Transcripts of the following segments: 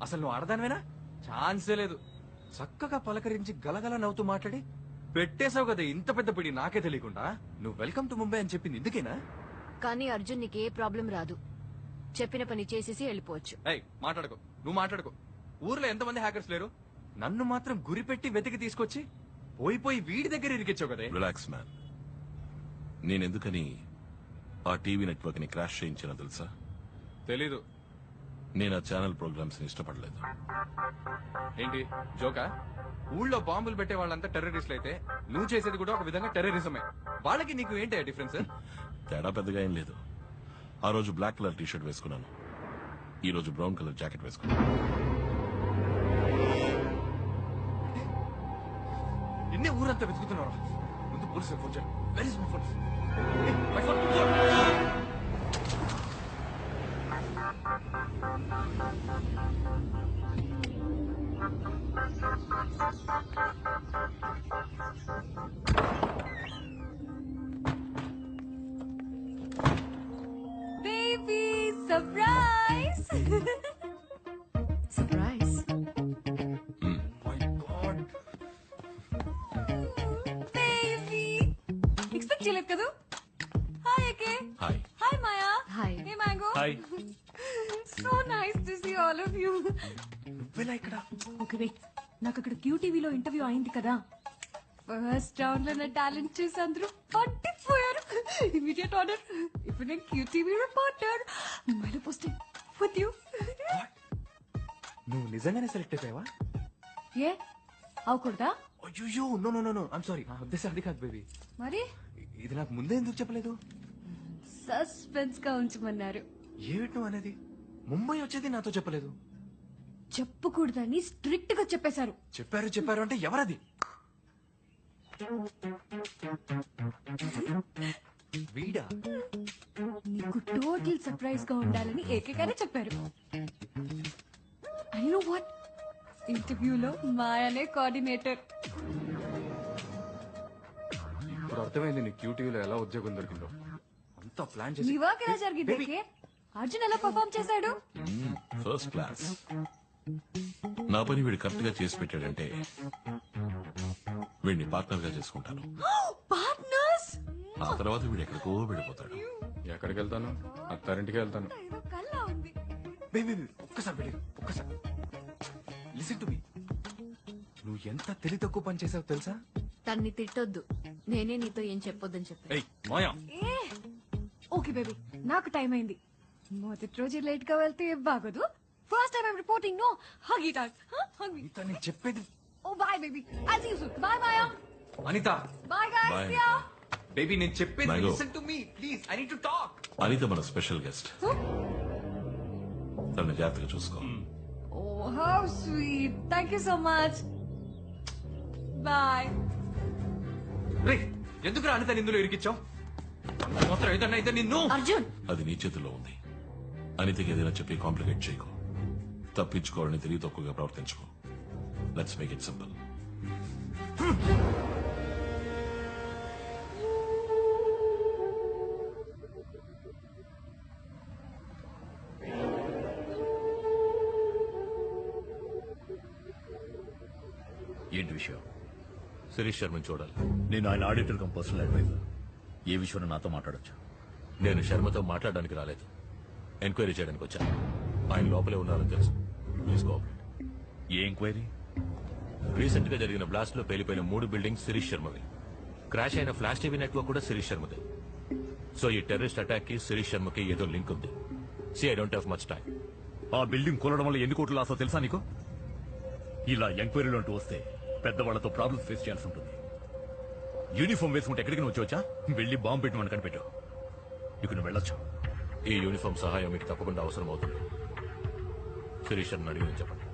అసలు నువ్వు ఆడదానివేనా? ఛాన్సే లేదు. చక్కగా పలకరించి గలగల నవ్వుతూ మాట్లాడి పెట్టేశావు కదా ఇంత పెద్ద పిడి నాకే తెలియకుండా. నువ్వు వెల్కమ్ టు ముంబై అని చెప్పింది ఇందుకేనా? కానీ అర్జున్ నీకే ప్రాబ్లం రాదు. చెప్పిన పని చేసేసి వెళ్ళిపోవచ్చు. మాట్లాడుకో, నువ్వు మాట్లాడుకో. ఊర్లో ఎంతమంది హ్యాకర్స్ లేరు? నన్ను మాత్రం గురి పెట్టి వెతికి తీసుకొచ్చి పోయి వీడి దగ్గర ఇరికిచ్చావు కదా. Relax man. నేనెందుకని ఆ టీవీ నెట్వర్క్ ని క్రాష్ చేయించినా తెలుసా? తెలీదు. నేను ఆ ఛానల్ ప్రోగ్రామ్స్ ని ఇష్టపడలేదు. ఏంటి జోకా? ఊళ్ళో బాంబులు పెట్టే వాళ్ళంతా టెర్రరిస్టులు అయితే నువ్వు చేసేది కూడా ఒక విధంగా టెర్రరిజమే. వాళ్ళకి నీకు ఏంటి డిఫరెన్స్? తేడా పెద్దగా ఏం లేదు. ఆ రోజు బ్లాక్ కలర్ టీ షర్ట్ వేసుకున్నాను, ఈ రోజు బ్రౌన్ కలర్ జాకెట్ వేసుకున్నాను. నిన్నే ఊరంతా వెతుకుతున్నారు. ముందు పోలీసులు ఫోన్ చేయాలి. Very is my phone? My phone. Baby, surprise! Surprise? My God. Baby! Expect చేయలేదు కదా? Hi, Ake. Hi. Hi, Maya. Hi. Hey, Mango. Hi. So nice to see all of you. నువ్వేనా ఇక్కడ? ఓకే వెయిట్, నాకు అక్కడ క్యూటీవీలో interview అయింది కదా. First round లో నా టాలెంట్ చూసి అందరూ పట్టిపోయారు. Immediate order. ఇప్పుడు నేను క్యూటీవీ రిపోర్టర్. ముంబైలో పోస్టింగ్ విత్ యూ. నువ్వు నిజంగానే సెలెక్ట్ అయిపోయావా? ఏ అవకూడదా? అయ్యో no no no no I'm sorry. నా ఉద్దేశం అది కాదు బేబీ. మరి ఇది నాకు ముందే ఎందుకు చెప్పలేదు? సస్పెన్స్ గా ఉంచమన్నారు. ఏమిటి నువ్వు అనేది? ముంబై వచ్చేది నాతో చెప్పలేదు. చెప్పకూడదని స్ట్రిక్ట్ గా చెప్పేశారు. చెప్పారు అంటే ఎవరది? వీడా? నీకు టోటల్ సర్ప్రైజ్ గా ఉండాలని ఏకగానే చెప్పారు. ఐ నో వాట్, ఇంటర్వ్యూలో మాయనే కోఆర్డినేటర్. ఇప్పుడు అర్థమైంది నీ క్యూటీవీలో ఎలా ఉద్యోగం దొరికిందో. అంతా ప్లాన్ నీ చేసి వర్క్ ఎలా జరిగింది? Baby. ఏకే? అర్జున్ ఎలా పర్ఫామ్ చేశాడు? First class. నా పని వీడు కరెక్ట్ గా చేసి పెట్టాడంటే వీడిని పార్ట్నర్ గా చేసుకుంటాను. పార్ట్నర్స్. ఆ తర్వాత వీడు ఎక్కడికో వెళ్ళిపోతాడు. ఎక్కడికి వెళ్తాను? అత్తారింటికి వెళ్తాను. ఏదో కల్లా ఉంది. బేబీ ఒక్కసారి బేబీ ఒక్కసారి లిసన్ టు మీ. నువ్వు ఎంత తెలివి తక్కువ పని చేసావు తెలుసా? తన్ని తిట్టొద్దు. నేనే నీతో ఏం చెప్పొద్దని చెప్పాను. ఏయ్ మాయా. ఓకే బేబీ, నాకు టైం అయింది. మొదటి రోజు లేట్ గా వెళ్తే బాగోదు. First time I'm reporting. No hug it out. Hug me. Anitha నేను చెప్పేది. Oh bye baby. I see you soon. Bye Maya. Anitha bye guys. Bye. See you. Baby నేను చెప్పేది Mango. Listen to me please. I need to talk. Anitha మన special guest. తనని జాగ్రత్తగా చూసుకో. Oh how sweet. Thank you so much. By. రే ఎందుకు అనిత ఇందులో ఇరికిచ్చావు? మాత్రం ఏదన్నా అయితే నిన్ను. అర్జున్. అది నీ చేతుల్లో ఉంది. అనితకి ఏదైనా చెప్పి కాంప్లికేట్ చేయకు. తప్పించుకోవాలని తెలివి తక్కువగా ప్రవర్తించుకో. Let's make it simple. ఏంటి విషయం? శిరీష్ శర్మని చూడాలి. నేను ఆయన ఆడిటర్ కమ్ పర్సనల్ అడ్వైజర్. ఏ విషయంలో నాతో మాట్లాడొచ్చు? నేను శర్మతో మాట్లాడడానికి రాలేదు, ఎంక్వైరీ చేయడానికి వచ్చాను. ఆయన లోపలే ఉన్నారని తెలుసు. Please cooperate. ఏ ఎంక్వైరీ? రీసెంట్ గా జరిగిన బ్లాస్ట్ లో పేలిపోయిన 3 బిల్డింగ్స్ శిరీష్ శర్మవి. క్రాష్ అయిన ఫ్లాష్ టీవీ నెట్వర్క్ కూడా శిరీష్ శర్మదే. సో ఈ టెర్రరిస్ట్ అటాక్ కి శిరీష్ శర్మకి ఏదో లింక్ ఉంది. See I don't have much time. ఆ బిల్డింగ్ కూలడం వల్ల ఎన్ని కోట్లు లాసో తెలుసా నీకు? ఇలా ఎంక్వైరీలు అంటూ వస్తే పెద్దవాళ్లతో ప్రాబ్లమ్స్ ఫేస్ చేయాల్సి ఉంటుంది. యూనిఫామ్ వేసుకుంటే ఎక్కడికి నువ్వు వచ్చా? వెళ్ళి బాంబు పెట్టి మనం కనిపెట్టావు. ఇక నువ్వు వెళ్ళొచ్చు. ఈ యూనిఫామ్ సహాయం మీకు తప్పకుండా అవసరం అవుతుంది. శిరీష్ శర్మని అడిగి చెప్పండి.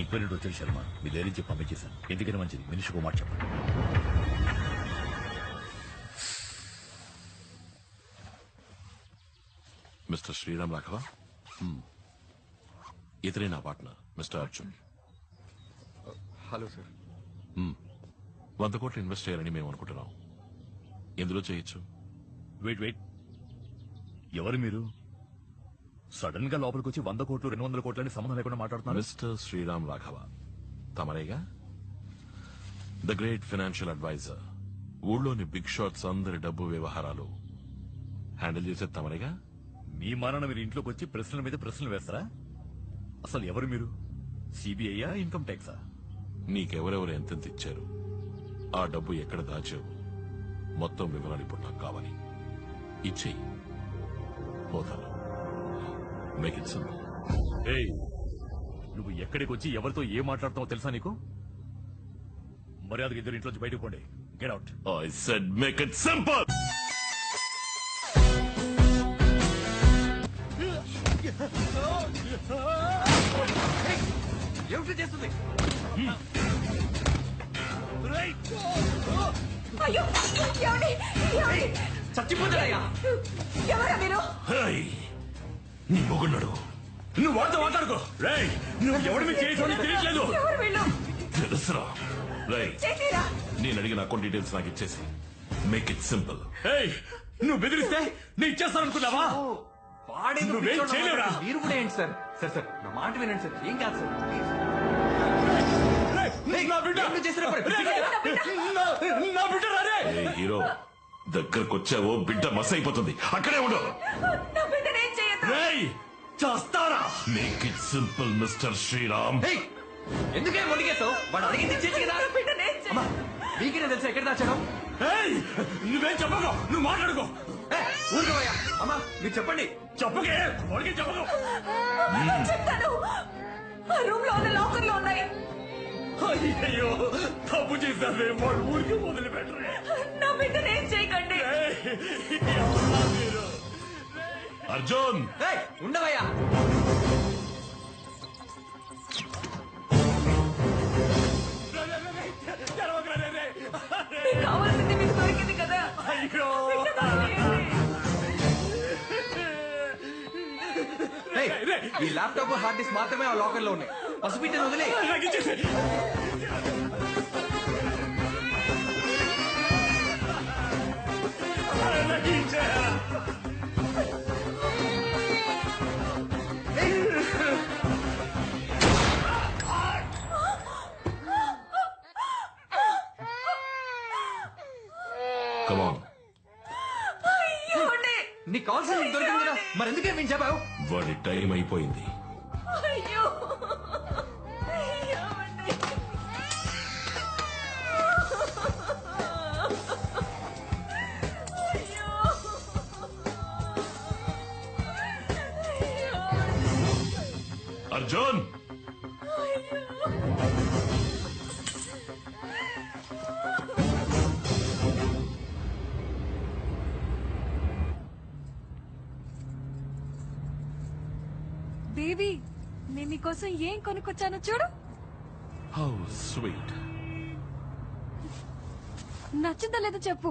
ఎంక్వైరీ వచ్చాడు శర్మ. మీ ధైర్యం చెప్పి పంపించేశాను. ఎందుకని మంచిది, మనిషికి మాట చెప్పండి. మిస్టర్ శ్రీరామ్ రాఘవ, ఇతనే నా partner mister Arjun. Hello sir. 100 కోట్లు ఇన్వెస్ట్ చేయాలని మేము అనుకుంటున్నాం. ఎందులో చేయొచ్చు? వెయిట్ ఎవరు మీరు? సడన్ గా లోపలికి వచ్చి 100 కోట్లు 200 కోట్లని సంబంధం లేకుండా మాట్లాడుతున్నారు. మిస్టర్ శ్రీరామ్ రాఘవ తమరేగా? The great financial advisor. ఊళ్ళోని బిగ్ షాట్స్ అందరి డబ్బు వ్యవహారాలు హ్యాండిల్ చేసేది తమరేగా? మీ మరణ మీరు ఇంట్లోకి వచ్చి ప్రశ్నల మీద ప్రశ్నలు వేస్తారా? అసలు ఎవరు మీరు? సిబిఐయా, ఇన్కమ్ ట్యాక్సా? నీకెవరెవరు ఎంతెంత ఇచ్చారు, ఆ డబ్బు ఎక్కడ దాచావు, మొత్తం వివరాలు ఇప్పుడు నాకు కావాలి. ఇచ్చేయి, పోతాను. Make it simple. ఏయ్, నువ్వు ఎక్కడికి వచ్చి ఎవరితో ఏం మాట్లాడుతావో తెలుసా నీకు? మర్యాదగా ఇద్దరు ఇంట్లోంచి బయటకు పోండి. Get out. I said make it simple. ఏమిటి చేస్తుంది? అయ్యో ఏమండి ఏమండి చచ్చిపోతాడయ్యా. ఎవరా మీరు? Hey, నీ మొగున్నాడు. నువ్వు వాడితో మాట్లాడుకో. రేయ్, నువ్వు ఎవరి మీద చేసి తెలియట్లేదు. ఎవరు వీళ్ళు? తెలుసురా. రేయ్, చేతిరా నేను అడిగిన అకౌంట్ డీటెయిల్స్ నాకు ఇచ్చేసి మేక్ ఇట్ సింపుల్. ఏయ్, నువ్వు బెదిరిస్తే నేను ఇచ్చేస్తాననుకున్నావా? వాడేదో నువ్వేం పిచ్చోడు చేయలేవురా? అన్నమాట. మీరు కూడా ఏంటి సార్? సార్ నా మాట వినండి సార్. ఏం కాదు సార్. ప్లీజ్. రేయ్, నా బిడ్డ. ఏం చేసినా పర్లేదు. నా బిడ్డ రారే. ఏ హీరో, దగ్గరకు వచ్చావో బిడ్డ మస్ అయిపోతుంది. అక్కడే ఉండు. నా బిడ్డను ఏం చేయొద్దు. రేయ్, చేస్తారా? Make it simple mister Sriram. ఏయ్, ఎందుకే మొండిగేసావు? వాడు అడిగింది చేసి కదా. నా బిడ్డను ఏం అమ్మా, చేయొద్దు. మీకేనా తెలుసా ఎక్కడ దాచాను? ఏయ్, నువ్వేం చెప్పకు. నువ్వు మాట్లాడుకో. ఊరుకోవయ్యా. అమ్మా, మీరు చెప్పండి. చెప్పకే, వాడికి చెప్పకు. చెప్తాను. ఆ రూమ్ లో ఉన్న లాకర్ లో ఉన్నాయి. అయ్యో, తప్పు చేశావే. వాడు ఊరికి వదిలిపెట్టరే. నా బిడ్డను ఏం చేయకండి. ఏయ్, ఎవరా మీరు? అర్జున్, ఏయ్, ఉండవయ్యా. తెరవకురా, రే. మీకు కావాల్సింది మీకు దొరికింది కదా. అయ్యో. బిడ్డ వదిలేయండి. ఏయ్, ఈ ల్యాప్టాప్ హార్డ్ డిస్క్ మాత్రమే ఆ లాకర్ లో ఉన్నాయి. పసిపిట్టని వదిలే. నాకు ఇచ్చేసేయ్. నాకు ఇచ్చేయ్. come on. ఏమండి? నీకు కావాల్సింది దొరికింది కదా, మరి ఎందుకే మేము చెప్పావు? వాడి టైం అయిపోయింది. అయ్యో ఏమండి? అయ్యో. అర్జున్, బేబీ నేను నీకోసం ఏం కొనుక్కొచ్చానో చూడు. How sweet. నచ్చిందా లేదో చెప్పు.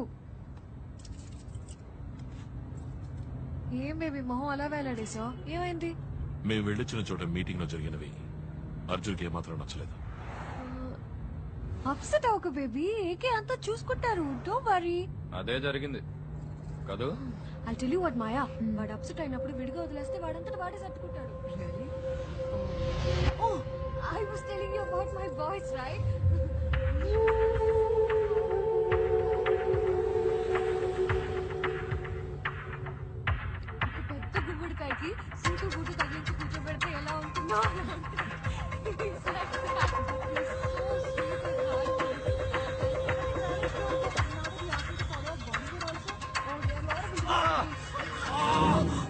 ఏం బేబీ మొహం అలా వేలాడేసావు? ఏమైంది? మేము వెళ్ళొచ్చిన చోట మీటింగ్ లో జరిగినవి అర్జున్కి ఏమాత్రం నచ్చలేదు. అప్సెట్ అవ్వకు బేబీ, ఏకే అంతా చూసుకుంటారు. Don't worry. అదే జరిగింది కదూ. I'll tell you what, మాయా, వాడు అప్సెట్ అయినప్పుడు విడిగా వదిలేస్తే వాడంతట వాడే సర్దుకుంటాడు. Really? Oh, I was telling you about my voice, right? ఒక పెద్ద గుమ్మడికాయకి సింకు గుడ్డు తగిలించి కూర్చోబెడితే ఎలా ఉంటుందో అలా ఉంటుంది. It's like that. It's so sweet and heartfelt.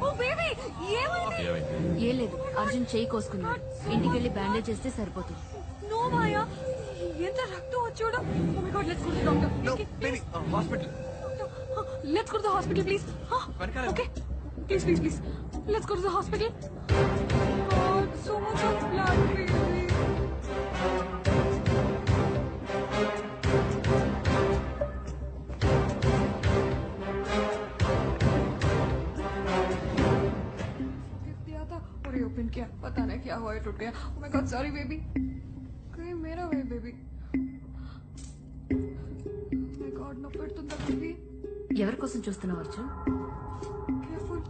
Oh, baby, ఏమైంది? ఏమైంది? ఏం లేదు, అర్జున్ చేయి కోసుకున్నాడు. ఇంటికి వెళ్ళి బ్యాండేజ్ చేస్తే సరిపోతుంది. No, Maya. ఎంత రక్తం వచ్చాడు. Oh my God, let's go to the doctor. No, Okay, baby, hospital. Let's go to the hospital, please. వెనకాల. Okay. Please. Let's go to the hospital. God, so much of blood, baby. और ये open किया, पता नहीं क्या हुआ, ये टूट गया. Oh my God, sorry baby. कहीं मेरा way baby. Oh my God, नొప్పి పెడుతుందా baby? ఎవరి కోసం చూస్తున్నావు అర్జున్? కేర్ఫుల్.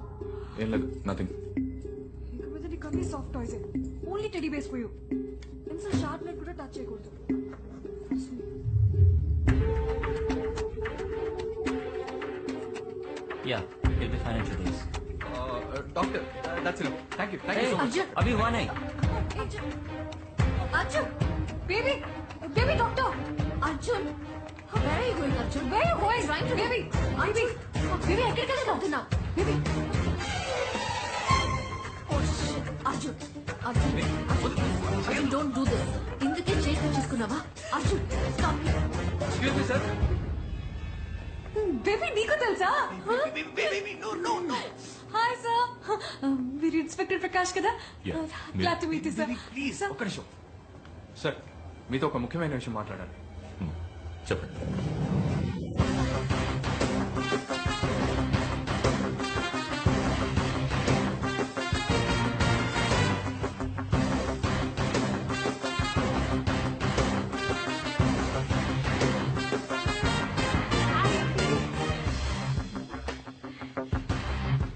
ఏం లేదు, నథింగ్. ఇక మీద నీకు అన్ని soft toys. Only teddy base for you. Pencil sharp net కూడా టచ్ చేయకూడదు. Yeah, it'll be fine in 2 days. Doctor, that's it. Thank you so much. Arjun Abhi, one eye. Arjun baby baby doctor Arjun where are you going, Arjun? where are you going Trying to- baby Arjun baby ఎక్కడికి వెళ్తున్నావు? Baby Arjun Arjun Arjun don't do this. ఇందుకే చేతి చేసుకున్నావా? Arjun stop. Excuse me sir. Baby నీకు తెలుసా? Hi sir, మీరు inspector Prakash కదా? Yeah, glad to meet you sir. Please ఒక్క నిమిషం సార్, మీతో ఒక ముఖ్యమైన విషయం మాట్లాడాలి. చెప్పండి.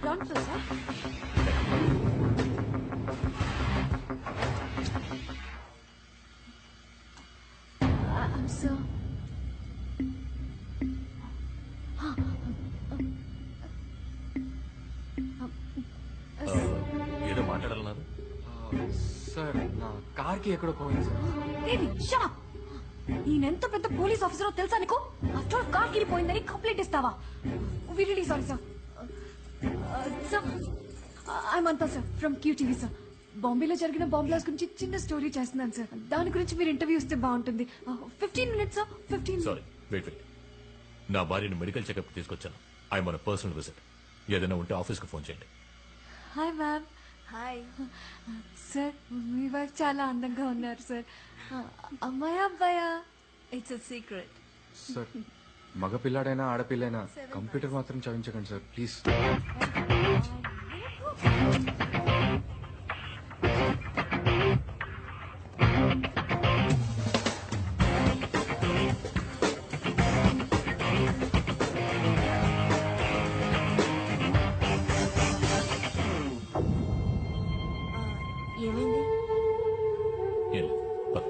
Run, sir. I'm so ఏదో మాట్లాడాలన్నారు. సార్, నా కార్కి ఎక్కడో పోయింది సార్. Baby shut up. ఈయనెంత పెద్ద పోలీస్ ఆఫీసరో తెలుసా నీకు? ఆఫ్టర్ కార్ కిరిపోయిందని కంప్లైంట్ ఇస్తావా? We really sorry sir. Sir I Mamta sir from QTV sir. బాంబేలో జరిగిన బాంబ్ బ్లాస్ట్ గురించి చిన్న స్టోరీ చేస్తున్నాను సార్. దాని గురించి మీరు ఇంటర్వ్యూ ఇస్తే బాగుంటుంది. 15 minutes సార్. 15. Sorry, wait. నా భార్యను మెడికల్ చెకప్ తీసుకొచ్చాను. ఐ మన పర్సనల్ విజిట్. ఏదైనా ఉంటే ఆఫీస్కి ఫోన్ చేయండి. Hi ma'am. హాయ్. సార్ మీ వైఫ్ చాలా అందంగా ఉన్నారు సార్. అమ్మాయా అబ్బాయా? It's a secret. సార్, మగ పిల్లాడైనా ఆడపిల్లైనా కంప్యూటర్ మాత్రం చదివించకండి సార్, ప్లీజ్. ఏమైంది? ఏం లేదు, పద.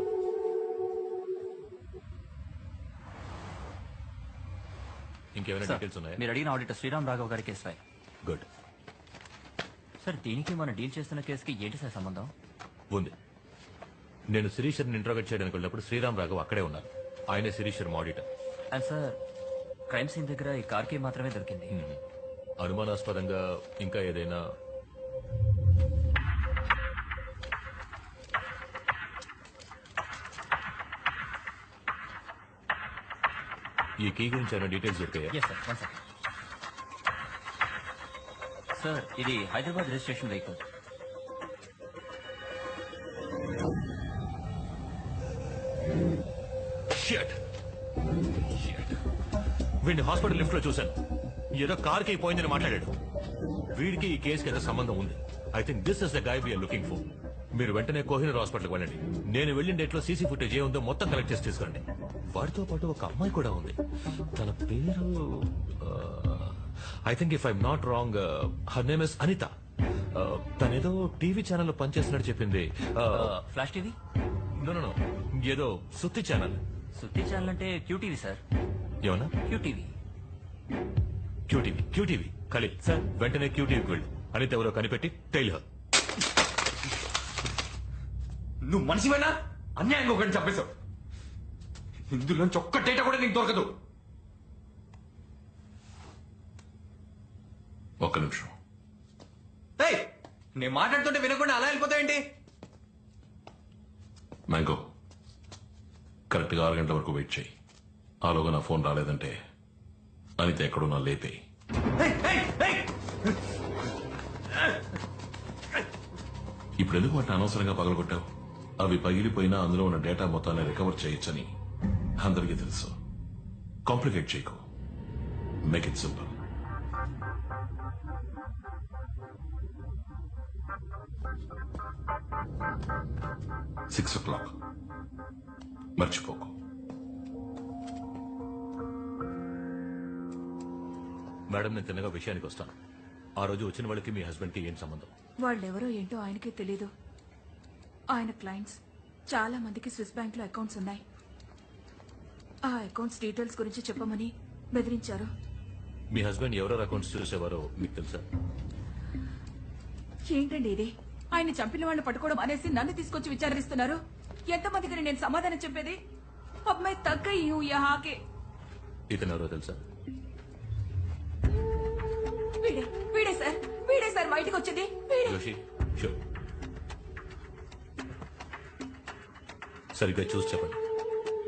ఇంకేమైనా సార్, డీటెయిల్స్ ఉన్నాయా? మీరు అడిగిన ఆడిటర్ శ్రీరామ్ రాఘవ్ గారి కేసు రాయ్. గుడ్. సార్, దీనికి మనం డీల్ చేస్తున్న కేసుకి ఏంటి సార్ సంబంధం? ఉంది. నేను శిరీషర్ని ఇంట్రోగేట్ చేయడానికి వెళ్ళినప్పుడు శ్రీరామ్ రాఘవ్ అక్కడే ఉన్నారు. ఆయనే శిరీషర్ auditor. And sir, crime scene దగ్గర ఈ కార్ కీ మాత్రమే దొరికింది. అనుమానాస్పదంగా ఇంకా ఏదైనా? ఈ కీ గురించి ఏమైనా డీటెయిల్స్ దొరికాయా? Yes sir, one second. Sir, ఇది హైదరాబాద్ రిజిస్ట్రేషన్ వెహికల్. Shit. వీడిని హాస్పిటల్ లిఫ్ట్ లో చూశాను. ఏదో కార్ కి పోయిందని మాట్లాడాడు. వీడికి ఈ కేసుకి ఏదో సంబంధం ఉంది. I think this is the guy we're looking for. మీరు వెంటనే కోహినూర్ హాస్పిటల్కి వెళ్ళండి. నేను వెళ్ళిన డేట్ లో సీసీ ఫుటేజ్ ఏ ఉందో మొత్తం కలెక్ట్ చేసి తీసుకురండి. వాడితో పాటు ఒక అమ్మాయి కూడా ఉంది. తన పేరు I think if I'm not wrong her name is Anitha. తనేదో టీవీ ఛానల్లో పనిచేస్తున్నట్టు చెప్పింది. Flash TV? నో, ఏదో సుత్తి ఛానల్. సుత్తి ఛానల్ అంటే QTV సార్. ఏమన్నా? QTV. క్యూటీవీ. ఖలీల్ సార్, వెంటనే క్యూటీవీకి వెళ్ళు. అనిత ఎవరో కనిపెట్టి టైల్ హర్. నువ్వు మనిషివేనా? అన్యాయంగా ఒకరిని చంపేశావు. ఇందులోంచి ఒక్క డేటా కూడా నీకు దొరకదు. ఒక్క నిమిషం. ఏయ్, నేను మాట్లాడుతుంటే వినకుండా అలా వెళ్ళిపోతావేంటి? మ్యాంగో, కరెక్ట్గా 6 గంటల వరకు వెయిట్ చేయి. ఆలోగా నా ఫోన్ రాలేదంటే అనిత ఎక్కడున్నా లేపే. ఇప్పుడు ఎందుకు వాటిని అనవసరంగా పగలగొట్టావు? అవి పగిలిపోయినా అందులో ఉన్న డేటా మొత్తాన్ని రికవర్ చేయొచ్చని అందరికీ తెలుసు. కాంప్లికేట్ చేయకు. Make it simple. Six o'clock మర్చిపోకు. మేడం నేను తిన్నగా విషయానికి వస్తాను. ఆ రోజు వచ్చిన వాళ్ళకి మీ హస్బెండ్ కి ఏం సంబంధం? వాళ్ళెవరో ఏంటో ఆయనకే తెలీదు. ఆయన క్లయింట్స్ చాలా మందికి స్విస్ బ్యాంక్ లో అకౌంట్స్ ఉన్నాయి. ఆ అకౌంట్స్ డీటెయిల్స్ గురించి చెప్పమని బెదిరించారు. మీ హస్బెండ్ ఎవరెవరు అకౌంట్స్ చూసేవారో మీకు తెలుసా? ఏంటండి ఇది? ఆయన చంపిన వాళ్ళని పట్టుకోవడం అనేసి నన్ను తీసుకొచ్చి విచారిస్తున్నారు. ఎంతమందికి నేను సమాధానం చెప్పేది? అమ్మాయి తగ్గ యహాకే. ఇతను ఎవరో తెలుసా? వీడే సార్ బయటకు వచ్చింది. జోషి షూర్. సరిగ్గా చూసి చెప్పండి.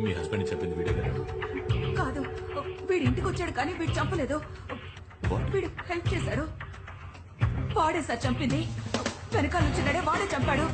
మీ హస్బెండ్ చెప్పింది వీడే కదా? కాదు, వీడి ఇంటికి వచ్చాడు కానీ వీడు చంపలేదు. What? వీడు హెల్ప్ చేశాడు. వాడే సార్ చంపింది. వెనకాల వచ్చినాడే వాడే చంపాడు.